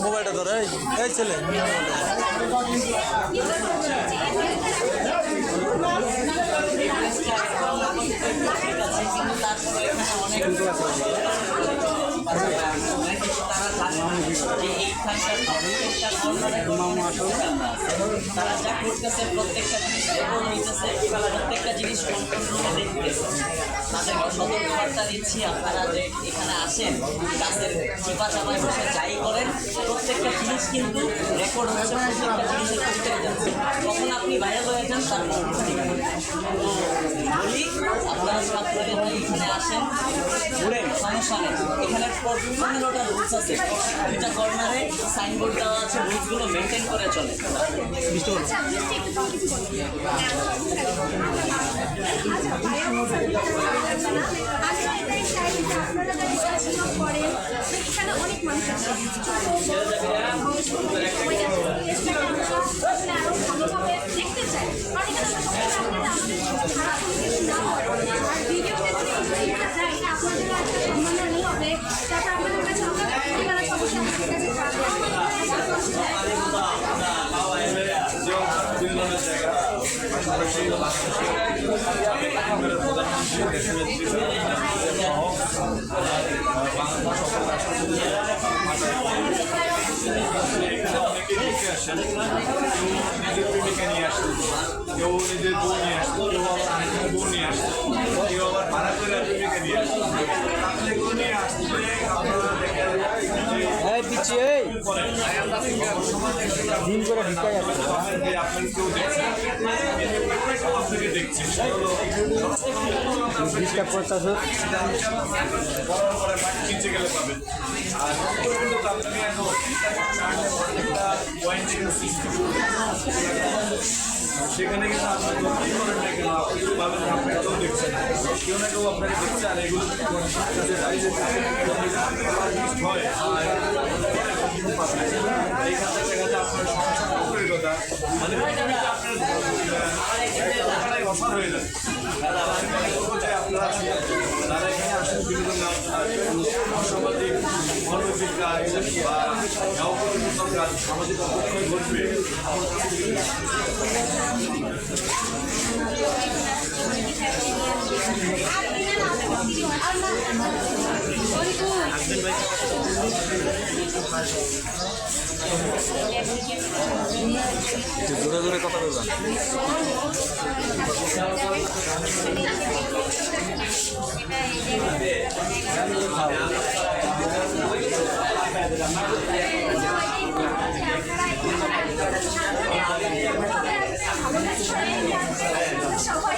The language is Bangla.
মোবাইলটা ধরে এই ছেলে তারা যা করতেছে প্রত্যেকটা জিনিস রেকর্ড হইতেছে, প্রত্যেকটা জিনিস কন্ট্রোল রুমে দেখতেছে। তাদেরকে সতর্কবার্তা দিচ্ছি, আপনারা যে এখানে আসেন গাছের চিপা চাপায় বসে যাই করেন, প্রত্যেকটা জিনিস কিন্তু রেকর্ড হচ্ছে, প্রত্যেকটা জিনিসের প্রত্যেক যাচ্ছে। তখন আপনি বাইরে হয়ে যান, তার বলি আপনারা ছাত্রদের এখানে আসেন, ঘুরেন, সমস্যা নেই। এখানে 15টা রুলস আছে, দুইটা কর্নারে সাইনবোর্ড দেওয়া আছে, রুলসগুলো মেনটেন করে চলে। অনেক মানুষ আছে দেখতে চাই, আর ভিডিওতে আপনাদের সম্মানই হবে, যাতে আপনাদের কাছে সমস্যা নিজের প্রেমিকা নিয়ে আসতো, কেউ নিজের বউ নিয়ে আসতো, কেউ আবার বউ নিয়ে আসতো, কেউ আবার ভাড়া করে প্রেমিকা নিয়ে আসতো। তাহলে এগুলো নিয়ে আসলে আপনারা দেখেন আপনার কেউ দেখছেন, আপনাকে দেখছেন কিনতে গেলে পাবেন। আর সেখানে কিন্তু আপনার কী করেন না কেন, আপনি যদি ভাবেন আপনার কেউ দেখছেন, কেউ না কেউ আপনাকে দেখছে। আর এগুলো হয় এইখানে দেখা যায় আপনার সমস্যা কথা, মানে আপনার অফার হয়ে যায়। যে আপনারা তারা এখানে আসেন বিভিন্ন অসামাজিক মানবিক কাজ বা কাজ সামাজিক অবক্ষয় ঘটবে। জোরে জোরে কথা বলবেন। সবাই